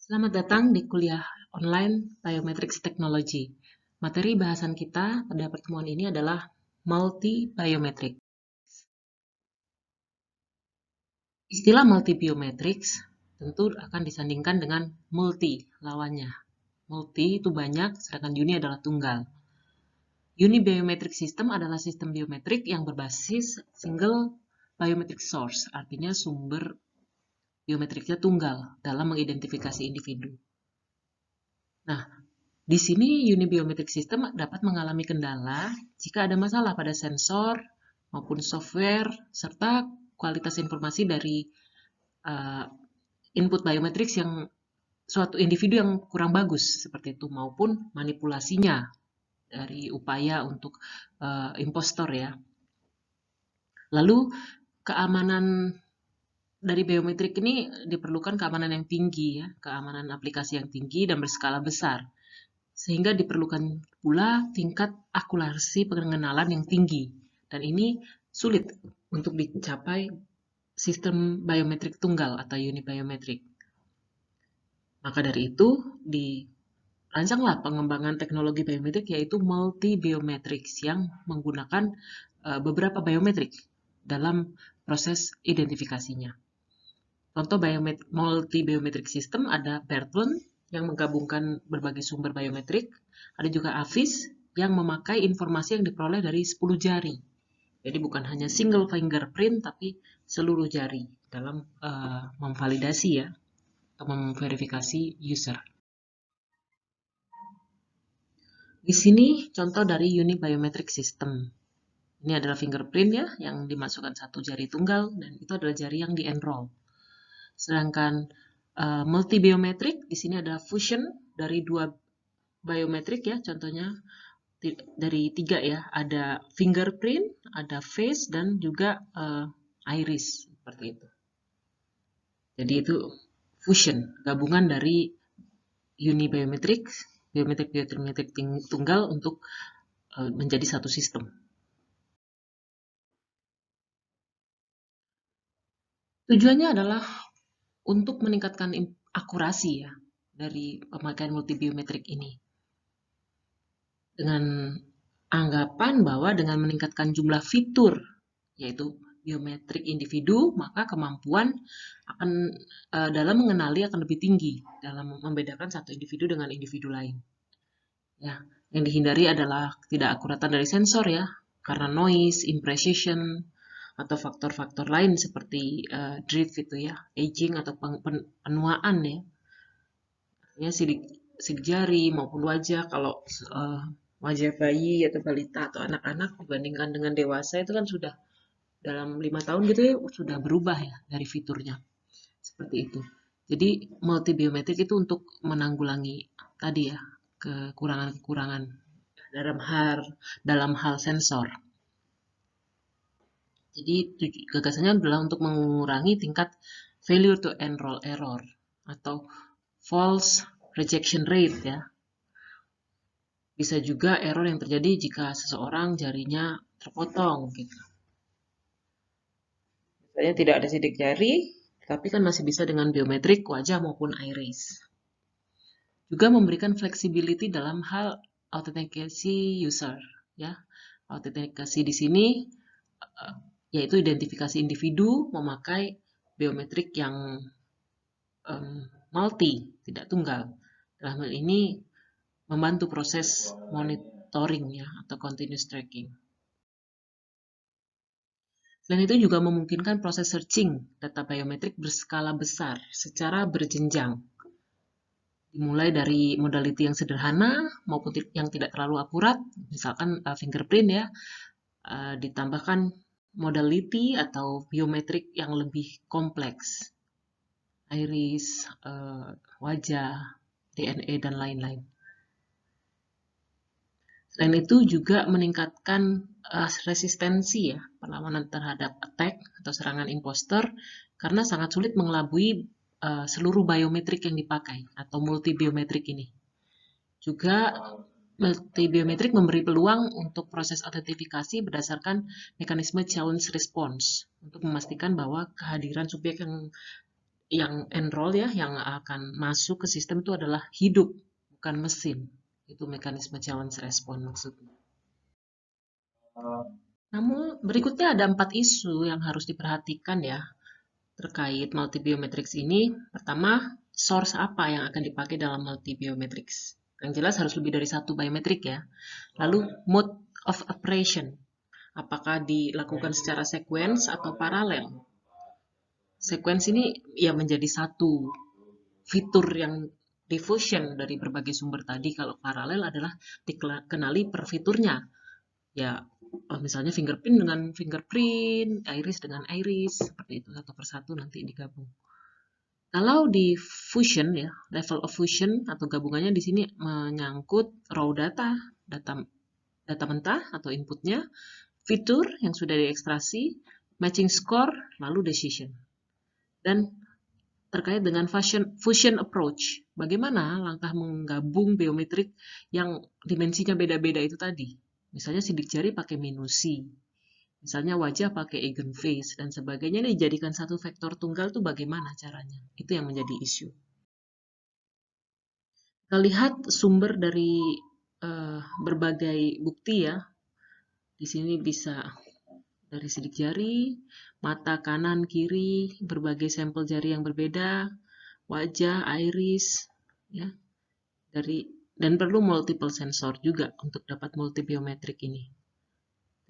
Selamat datang di kuliah online Biometrics Technology. Materi bahasan kita pada pertemuan ini adalah multi-biometric. Istilah multi-biometrics tentu akan disandingkan dengan multi, lawannya. Multi itu banyak, sedangkan uni adalah tunggal. Unibiometric system adalah sistem biometrik yang berbasis single biometric source, artinya sumber biometriknya tunggal dalam mengidentifikasi individu. Nah, di sini unibiometric system dapat mengalami kendala jika ada masalah pada sensor maupun software serta kualitas informasi dari input biometrik yang suatu individu yang kurang bagus seperti itu maupun manipulasinya dari upaya untuk impostor ya. Lalu keamanan dari biometrik ini diperlukan keamanan yang tinggi ya, keamanan aplikasi yang tinggi dan berskala besar. Sehingga diperlukan pula tingkat akurasi pengenalan yang tinggi. Dan ini sulit untuk dicapai sistem biometrik tunggal atau unibiometrik. Maka dari itu, dirancanglah pengembangan teknologi biometrik yaitu multi-biometrics yang menggunakan beberapa biometrik dalam proses identifikasinya. Contoh multi-biometric system ada Bertone yang menggabungkan berbagai sumber biometrik. Ada juga AFIS yang memakai informasi yang diperoleh dari 10 jari. Jadi bukan hanya single fingerprint, tapi seluruh jari dalam memvalidasi ya, atau memverifikasi user. Di sini contoh dari unique biometric system. Ini adalah fingerprint ya, yang dimasukkan satu jari tunggal, dan itu adalah jari yang di-enroll. Sedangkan multi-biometrik, di sini ada fusion dari dua biometrik ya, contohnya dari 3 ya, ada fingerprint, ada face, dan juga iris, seperti itu. Jadi itu fusion, gabungan dari unibiometrik, biometrik tunggal untuk menjadi satu sistem. Tujuannya adalah untuk meningkatkan akurasi ya dari pemakaian multibiometrik ini. Dengan anggapan bahwa dengan meningkatkan jumlah fitur, yaitu biometrik individu, maka kemampuan akan dalam mengenali akan lebih tinggi dalam membedakan satu individu dengan individu lain. Ya, yang dihindari adalah ketidakakuratan dari sensor ya, karena noise, imprecision, atau faktor-faktor lain seperti drift itu ya, aging atau penuaan ya. Artinya sidik jari maupun wajah, kalau wajah bayi atau balita atau anak-anak dibandingkan dengan dewasa itu kan sudah dalam 5 tahun gitu ya, sudah berubah ya dari fiturnya. Seperti itu. Jadi multibiometrik itu untuk menanggulangi tadi ya, kekurangan-kekurangan dalam hal sensor. Jadi gagasannya adalah untuk mengurangi tingkat failure to enroll error atau false rejection rate ya. Bisa juga error yang terjadi jika seseorang jarinya terpotong gitu. Misalnya tidak ada sidik jari, tapi kan masih bisa dengan biometrik wajah maupun iris. Juga memberikan flexibility dalam hal autentikasi user ya. Autentikasi di sini yaitu identifikasi individu memakai biometrik yang multi, tidak tunggal. Dalam hal ini membantu proses monitoring ya atau continuous tracking. Selain itu juga memungkinkan proses searching data biometrik berskala besar secara berjenjang. Dimulai dari modality yang sederhana maupun yang tidak terlalu akurat, misalkan fingerprint ya, ditambahkan modality atau biometrik yang lebih kompleks, iris, wajah, DNA, dan lain-lain. Selain itu juga meningkatkan resistensi ya, perlawanan terhadap attack atau serangan imposter, karena sangat sulit mengelabui seluruh biometrik yang dipakai atau multibiometrik ini. Juga multibiometrik memberi peluang untuk proses autentifikasi berdasarkan mekanisme challenge response untuk memastikan bahwa kehadiran subjek yang enroll ya, yang akan masuk ke sistem itu adalah hidup, bukan mesin. Itu mekanisme challenge respon maksudnya. Namun berikutnya ada 4 isu yang harus diperhatikan ya terkait multibiometrics ini. Pertama, source apa yang akan dipakai dalam multibiometrics? Yang jelas harus lebih dari satu biometrik ya. Lalu mode of operation, apakah dilakukan secara sequence atau paralel? Sequence ini ya menjadi satu fitur yang diffusion dari berbagai sumber tadi. Kalau paralel adalah dikenali per fiturnya. Ya, misalnya fingerprint dengan fingerprint, iris dengan iris, seperti itu satu persatu nanti digabung. Kalau di fusion ya, level of fusion atau gabungannya di sini menyangkut raw data, data mentah atau inputnya, fitur yang sudah diekstraksi, matching score, lalu decision. Dan terkait dengan fusion approach, bagaimana langkah menggabung biometrik yang dimensinya beda-beda itu tadi. Misalnya sidik jari pakai minusi, misalnya wajah pakai eigenface, dan sebagainya. Ini dijadikan satu vektor tunggal itu bagaimana caranya? Itu yang menjadi isu. Kita lihat sumber dari berbagai bukti ya. Di sini bisa dari sidik jari, mata kanan, kiri, berbagai sampel jari yang berbeda, wajah, iris, ya, dan perlu multiple sensor juga untuk dapat multibiometrik ini.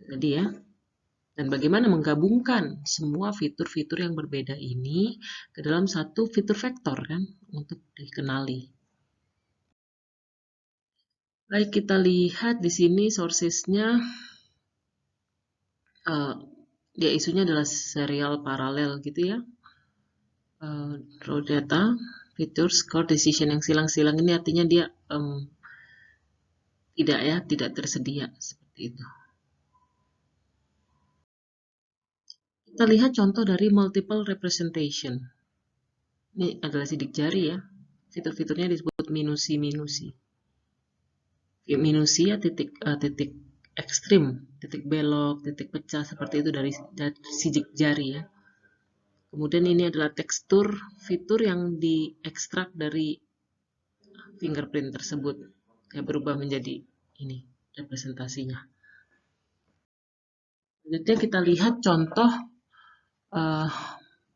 Jadi ya, dan bagaimana menggabungkan semua fitur-fitur yang berbeda ini ke dalam satu fitur vektor kan untuk dikenali. Baik, kita lihat di sini sources-nya. Dia isunya adalah serial paralel gitu ya. Raw data, fitur, score, decision yang silang-silang ini artinya dia tidak tersedia seperti itu. Kita lihat contoh dari multiple representation. Ini adalah sidik jari ya. Fitur-fiturnya disebut minusi-minusi. Minusi ya titik ekstrim, titik belok, titik pecah seperti itu dari sidik jari ya. Kemudian ini adalah tekstur fitur yang diekstrak dari fingerprint tersebut. Ya, berubah menjadi ini representasinya. Selanjutnya kita lihat contoh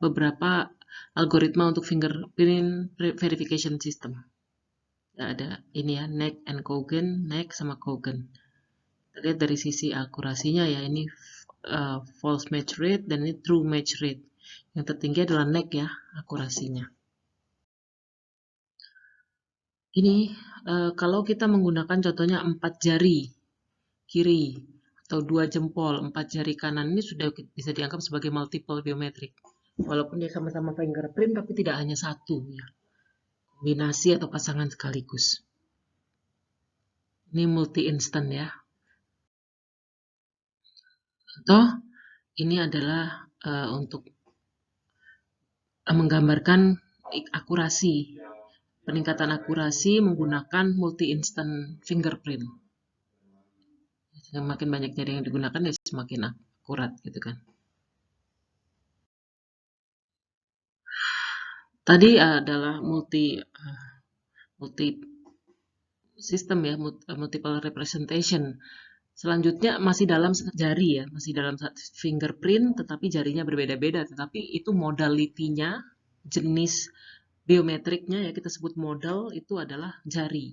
beberapa algoritma untuk fingerprint verification system. Ada ini ya, NEC and Cogen, NEC sama Cogen. Kita lihat dari sisi akurasinya ya, ini false match rate dan ini true match rate. Yang tertinggi adalah NEC ya, akurasinya. Ini kalau kita menggunakan contohnya 4 jari kiri atau 2 jempol, 4 jari kanan, ini sudah bisa dianggap sebagai multiple biometrik. Walaupun dia sama-sama fingerprint, tapi tidak hanya satu ya. Kombinasi atau pasangan sekaligus. Ini multi-instant ya. Contoh, ini adalah untuk menggambarkan akurasi. Peningkatan akurasi menggunakan multi-instant fingerprint. Semakin banyak jari yang digunakan, ya semakin akurat gitu kan. Tadi adalah multi system ya, multiple representation. Selanjutnya masih dalam jari ya, masih dalam fingerprint, tetapi jarinya berbeda-beda. Tetapi itu modalitinya, jenis biometriknya ya kita sebut modal itu adalah jari.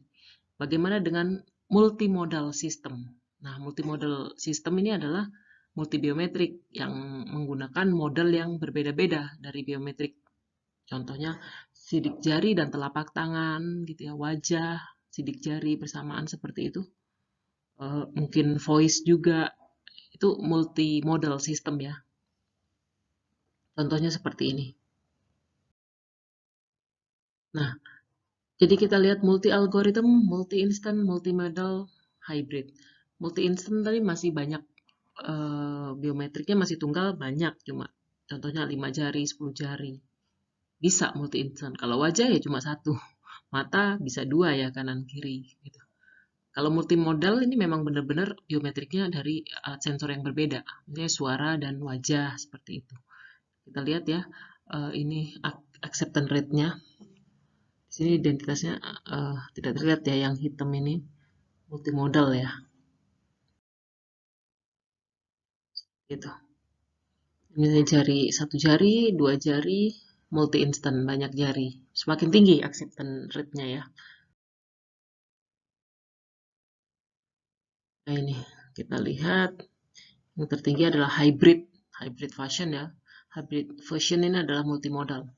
Bagaimana dengan multimodal system? Nah, multimodal system ini adalah multibiometrik yang menggunakan model yang berbeda-beda dari biometrik. Contohnya sidik jari dan telapak tangan, gitu ya, wajah, sidik jari bersamaan seperti itu. Mungkin voice juga, itu multimodal system ya. Contohnya seperti ini. Nah, jadi kita lihat multi-algorithm, multi-instant, multimodal, hybrid. Multi-instant tadi masih banyak, biometriknya masih tunggal banyak, cuma contohnya 5 jari, 10 jari. Bisa multi-instant. Kalau wajah ya cuma satu. Mata bisa 2 ya, kanan kiri. Gitu. Kalau multimodal ini memang benar-benar biometriknya dari alat sensor yang berbeda. Misalnya suara dan wajah, seperti itu. Kita lihat ya, ini acceptance rate-nya. Di sini identitasnya tidak terlihat ya, yang hitam ini multimodal ya. Gitu. Ini jari, 1 jari, 2 jari, multi instant, banyak jari. Semakin tinggi acceptance rate-nya ya. Nah ini kita lihat yang tertinggi adalah hybrid version ya. Hybrid version ini adalah multimodal.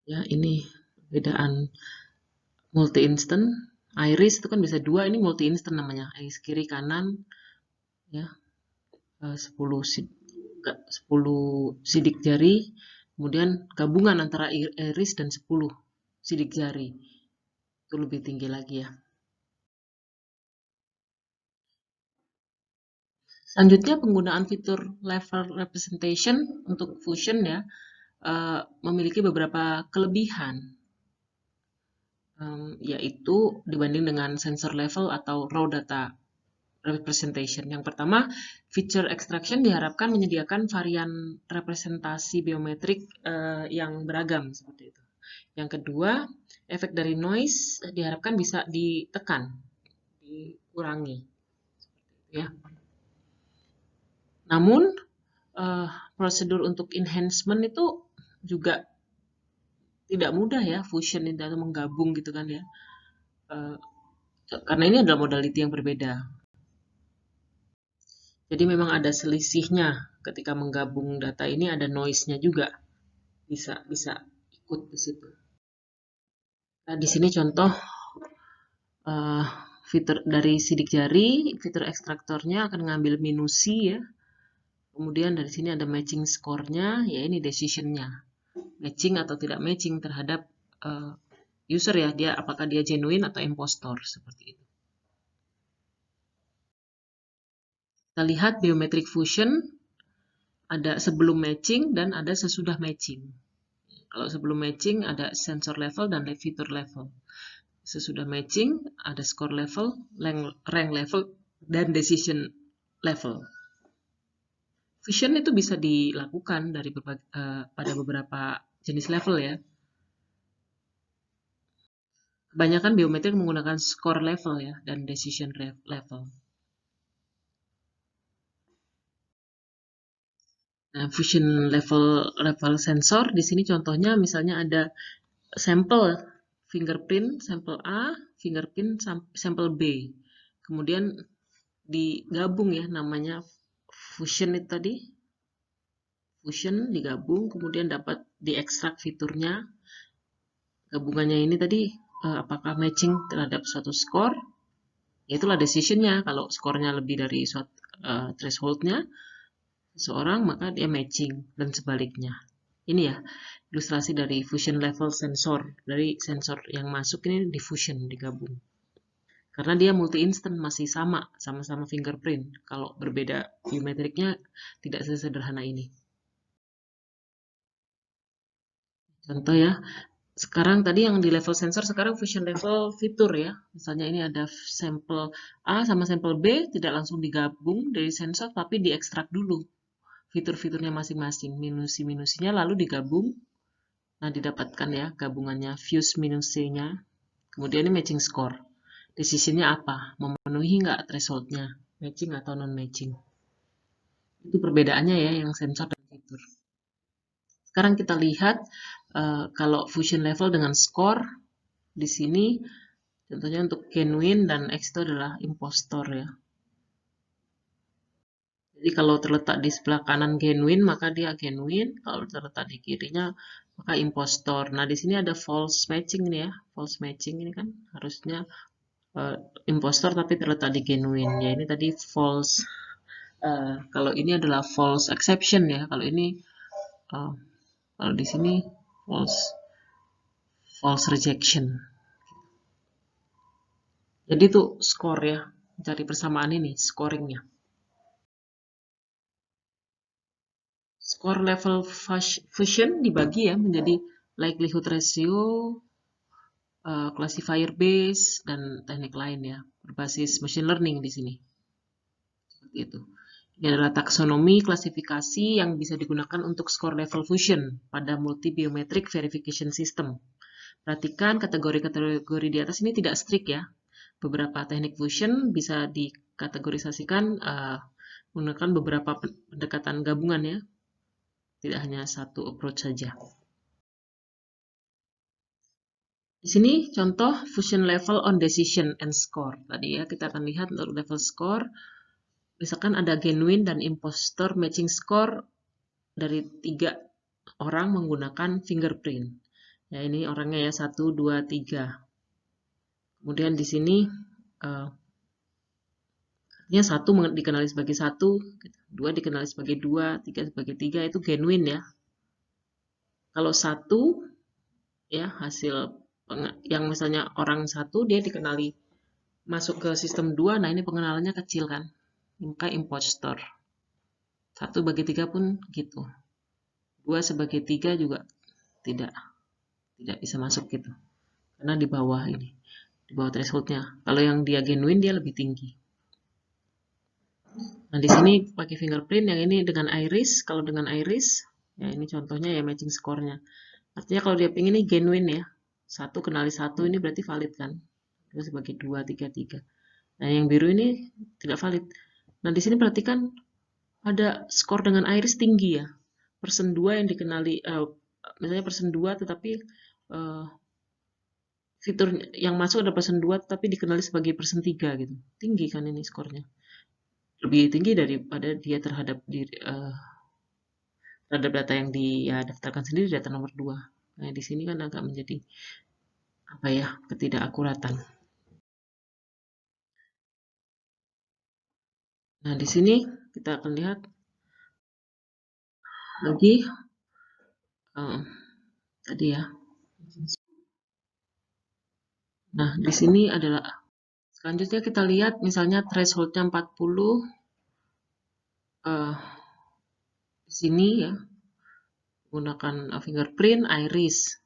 Ya, ini perbedaan multi instant. Iris itu kan bisa 2, ini multi instant namanya. Iris kiri kanan ya. 10 sidik jari, kemudian gabungan antara iris dan 10 sidik jari. Itu lebih tinggi lagi ya. Selanjutnya penggunaan fitur level representation untuk fusion ya, memiliki beberapa kelebihan, yaitu dibanding dengan sensor level atau raw data representation. Yang pertama, feature extraction diharapkan menyediakan varian representasi biometrik yang beragam seperti itu. Yang kedua, efek dari noise diharapkan bisa ditekan, dikurangi, ya. Namun prosedur untuk enhancement itu juga tidak mudah ya, fusion itu atau menggabung gitu kan ya. Karena ini adalah modality yang berbeda. Jadi memang ada selisihnya ketika menggabung data ini, ada noise-nya juga. Bisa ikut di situ. Nah, di sini contoh fitur dari sidik jari, fitur ekstraktornya akan mengambil minusi ya. Kemudian dari sini ada matching score-nya, ya ini decision-nya. Matching atau tidak matching terhadap user ya, dia apakah dia genuine atau impostor seperti itu. Kita lihat biometric fusion ada sebelum matching dan ada sesudah matching. Kalau sebelum matching ada sensor level dan fitur level. Sesudah matching ada score level, rank level, dan decision level. Fusion itu bisa dilakukan dari pada beberapa jenis level ya. Kebanyakan biometrik menggunakan score level ya dan decision level. Nah, fusion level sensor di sini contohnya misalnya ada sampel fingerprint sampel A, fingerprint sampel B. Kemudian digabung ya, namanya fusion itu tadi. Fusion digabung, kemudian dapat diekstrak fiturnya. Gabungannya ini tadi apakah matching terhadap suatu skor? Itulah decisionnya. Kalau skornya lebih dari suatu thresholdnya seseorang, maka dia matching dan sebaliknya. Ini ya ilustrasi dari fusion level sensor. Dari sensor yang masuk ini diffusion, digabung. Karena dia multi instant masih sama-sama fingerprint. Kalau berbeda biometriknya tidak sesederhana ini. Contoh ya, sekarang tadi yang di level sensor, sekarang fusion level fitur ya. Misalnya ini ada sampel A sama sampel B, tidak langsung digabung dari sensor, tapi diekstrak dulu fitur-fiturnya masing-masing, minusi-minusinya lalu digabung. Nah, didapatkan ya gabungannya, fuse minusinya. Kemudian ini matching score. Decisionnya apa? Memenuhi nggak thresholdnya? Matching atau non-matching? Itu perbedaannya ya, yang sensor dan fitur. Sekarang kita lihat kalau fusion level dengan score. Di sini contohnya untuk genuine dan X itu adalah impostor ya. Jadi kalau terletak di sebelah kanan genuine, maka dia genuine. Kalau terletak di kirinya, maka impostor. Nah, di sini ada false matching nih ya. False matching ini kan harusnya impostor tapi terletak di genuine. Ya, ini tadi false. Kalau ini adalah false exception ya. Kalau ini, kalau di sini false rejection. Jadi itu score ya. Cari persamaan ini, scoringnya. Score level fusion dibagi ya menjadi likelihood ratio, classifier base, dan teknik lain ya, berbasis machine learning di sini. Seperti itu. Ini adalah taksonomi klasifikasi yang bisa digunakan untuk score level fusion pada multi-biometric verification system. Perhatikan kategori-kategori di atas ini tidak strict ya. Beberapa teknik fusion bisa dikategorisasikan menggunakan beberapa pendekatan gabungan ya. Tidak hanya satu approach saja. Di sini contoh fusion level on decision and score. Tadi ya kita akan lihat untuk level score. Misalkan ada genuine dan impostor matching score dari 3 orang menggunakan fingerprint. Ya ini orangnya ya 1, 2, 3. Kemudian di sini artinya 1 dikenali sebagai 1, 2 dikenali sebagai 2, 3 sebagai 3 itu genuine ya. Kalau 1 ya hasil yang misalnya orang 1 dia dikenali masuk ke sistem 2, nah ini pengenalannya kecil kan. Maka impostor. 1 bagi 3 pun gitu. 2 sebagai 3 juga tidak bisa masuk gitu. Karena di bawah ini. Di bawah thresholdnya. Kalau yang dia genuine dia lebih tinggi. Nah di sini pakai fingerprint, yang ini dengan iris. Kalau dengan iris, ya ini contohnya ya matching score-nya. Artinya kalau dia pengen ini genuine ya. 1 kenali 1 ini berarti valid kan. Itu sebagai 2, 3, 3. Nah yang biru ini tidak valid. Nah di sini perhatikan ada skor dengan iris tinggi ya. Person 2 yang dikenali, misalnya person 2 tetapi fitur yang masuk ada person 2 tapi dikenali sebagai person 3 gitu. Tinggi kan ini skornya. Lebih tinggi daripada dia terhadap terhadap data yang dia daftarkan sendiri, data nomor 2. Nah, di sini kan agak menjadi apa ya, ketidakakuratan. Nah, di sini kita akan lihat lagi tadi ya. Nah, di sini adalah selanjutnya kita lihat misalnya thresholdnya 40 di sini ya menggunakan fingerprint, iris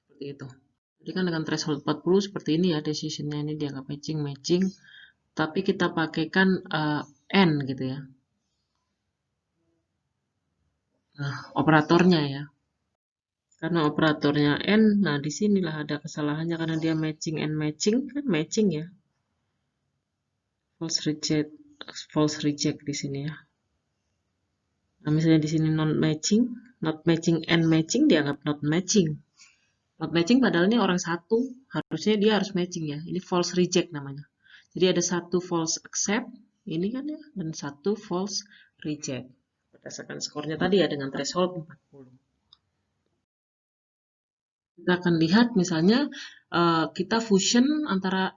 seperti itu. Jadi kan dengan threshold 40 seperti ini ya, decisionnya ini dianggap matching, tapi kita pakaikan N gitu ya. Nah, operatornya ya. Karena operatornya N, nah disinilah ada kesalahannya karena dia matching and matching, kan matching ya. False reject di sini ya. Nah, misalnya di sini not matching and matching dianggap not matching. Not matching padahal ini orang 1, harusnya dia harus matching ya. Ini false reject namanya. Jadi ada 1 false accept, ini kan ya, dan 1 false reject. Berdasarkan skornya tadi ya dengan threshold 40. Kita akan lihat misalnya kita fusion antara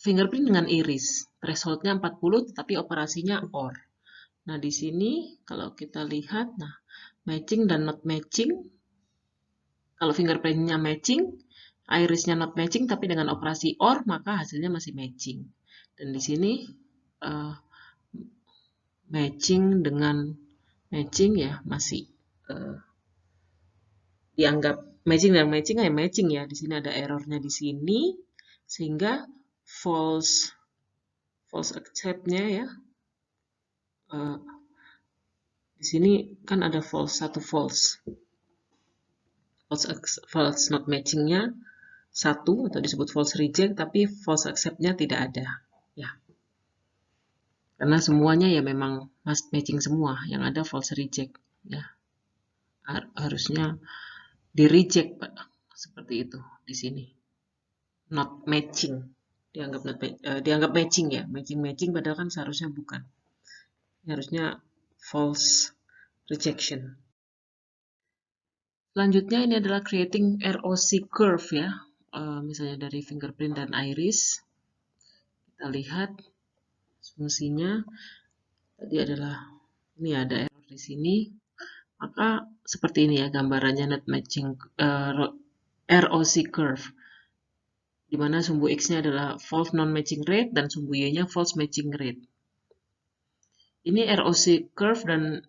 fingerprint dengan iris. Thresholdnya 40 tetapi operasinya OR. Nah di sini kalau kita lihat, nah matching dan not matching. Kalau fingerprintnya matching, irisnya not matching tapi dengan operasi OR maka hasilnya masih matching. Dan di sini matching dengan matching ya masih dianggap matching dan matching ya matching ya. Di sini ada errornya di sini sehingga false accept-nya ya. Di sini kan ada satu false not matching-nya 1 atau disebut false reject, tapi false accept-nya tidak ada ya. Karena semuanya ya memang must matching semua, yang ada false reject ya. Harusnya di reject Pak. Seperti itu di sini. Not matching. Dianggap matching ya, matching padahal kan seharusnya bukan. Harusnya false rejection. Selanjutnya ini adalah creating ROC curve ya. Misalnya dari fingerprint dan iris. Kita lihat fungsinya tadi adalah ini ada error di sini. Maka seperti ini ya gambarannya not matching ROC curve. Di mana sumbu X-nya adalah false non-matching rate dan sumbu Y-nya false matching rate. Ini ROC curve dan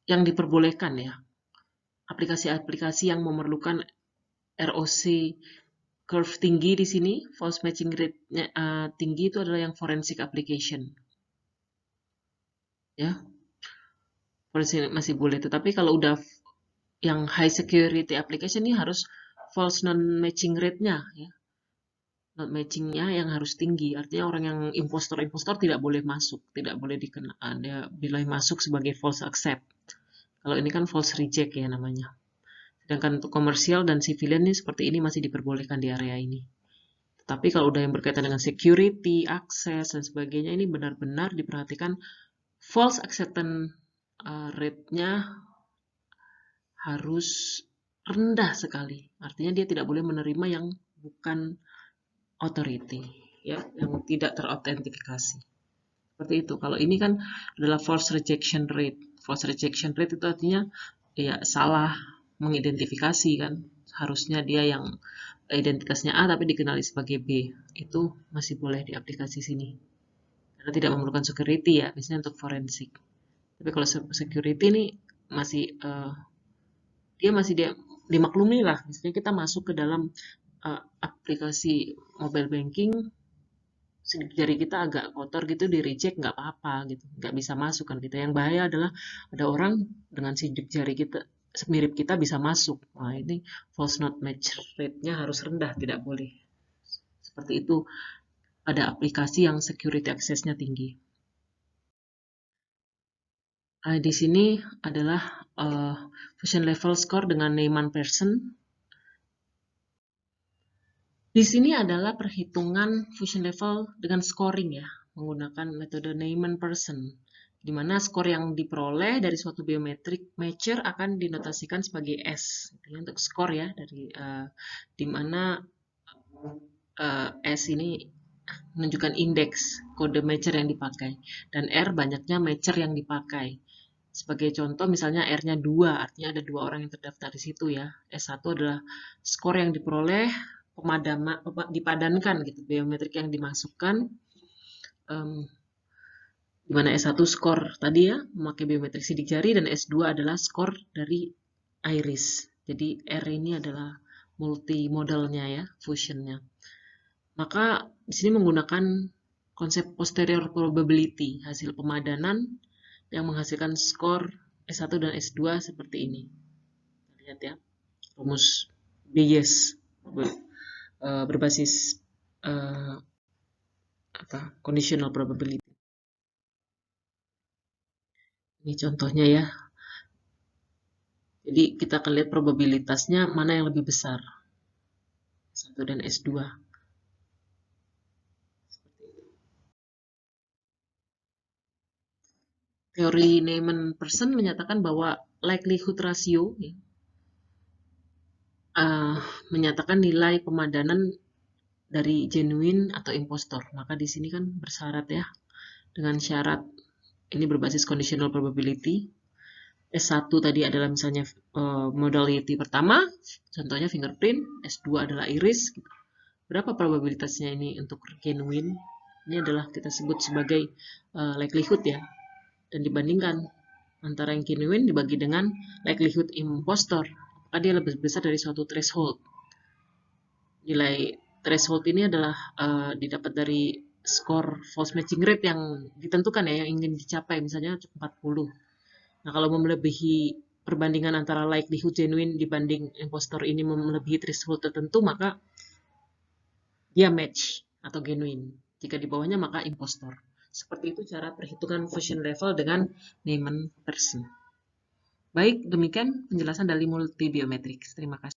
yang diperbolehkan ya. Aplikasi-aplikasi yang memerlukan ROC curve tinggi di sini, false matching rate-nya tinggi itu adalah yang forensic application. ya, masih boleh. Tetapi kalau udah yang high security application ini harus false non-matching rate-nya, ya. Not matching-nya yang harus tinggi. Artinya orang yang impostor tidak boleh masuk, tidak boleh dikenakan. Dia bila masuk sebagai false accept. Kalau ini kan false reject ya namanya. Sedangkan untuk komersial dan civilian ini seperti ini masih diperbolehkan di area ini. Tapi kalau udah yang berkaitan dengan security, akses, dan sebagainya, ini benar-benar diperhatikan false acceptance rate-nya harus rendah sekali. Artinya dia tidak boleh menerima yang bukan authority, ya, yang tidak terautentikasi. Seperti itu. Kalau ini kan adalah false rejection rate. False rejection rate itu artinya ya salah mengidentifikasi kan. Harusnya dia yang identitasnya A tapi dikenali sebagai B. Itu masih boleh di aplikasi sini. Karena tidak memerlukan security ya, biasanya untuk forensik. Tapi kalau security ini masih dia dimaklumi lah. Misalnya kita masuk ke dalam aplikasi mobile banking, sidik jari kita agak kotor gitu, di reject nggak apa-apa gitu, nggak bisa masuk kan kita. Yang bahaya adalah ada orang dengan sidik jari kita mirip kita bisa masuk. Nah ini false not match rate-nya harus rendah, tidak boleh. Seperti itu ada aplikasi yang security access-nya tinggi. Di sini adalah fusion level score dengan Neyman Pearson. Di sini adalah perhitungan fusion level dengan scoring ya, menggunakan metode Neyman Pearson, di mana skor yang diperoleh dari suatu biometric matcher akan dinotasikan sebagai S. Untuk skor ya, di mana S ini menunjukkan indeks kode matcher yang dipakai, dan R banyaknya matcher yang dipakai. Sebagai contoh misalnya R-nya 2, artinya ada 2 orang yang terdaftar di situ ya. S1 adalah skor yang diperoleh dipadankan gitu, biometrik yang dimasukkan, di mana S1 skor tadi ya memakai biometrik sidik jari, dan S2 adalah skor dari iris. Jadi R ini adalah multimodalnya ya, fusionnya. Maka di sini menggunakan konsep posterior probability, hasil pemadanan yang menghasilkan skor S1 dan S2 seperti ini. Lihat ya, rumus Bayes berbasis conditional probability. Ini contohnya ya. Jadi kita akan lihat probabilitasnya mana yang lebih besar, S1 dan S2. Teori Neyman-Pearson menyatakan bahwa likelihood ratio menyatakan nilai pemadanan dari genuine atau impostor. Maka di sini kan bersyarat ya, dengan syarat ini berbasis conditional probability. S1 tadi adalah misalnya modality pertama, contohnya fingerprint. S2 adalah iris. Berapa probabilitasnya ini untuk genuine? Ini adalah kita sebut sebagai likelihood ya. Dan dibandingkan antara yang genuine dibagi dengan likelihood impostor, maka dia lebih besar dari suatu threshold. Nilai threshold ini adalah didapat dari skor false matching rate yang ditentukan ya, yang ingin dicapai, misalnya 40. Nah, kalau melebihi perbandingan antara likelihood genuine dibanding impostor ini melebihi threshold tertentu, maka dia match atau genuine. Jika di bawahnya maka impostor. Seperti itu cara perhitungan fusion level dengan Neyman Pearson. Baik, demikian penjelasan dari multibiometrics. Terima kasih.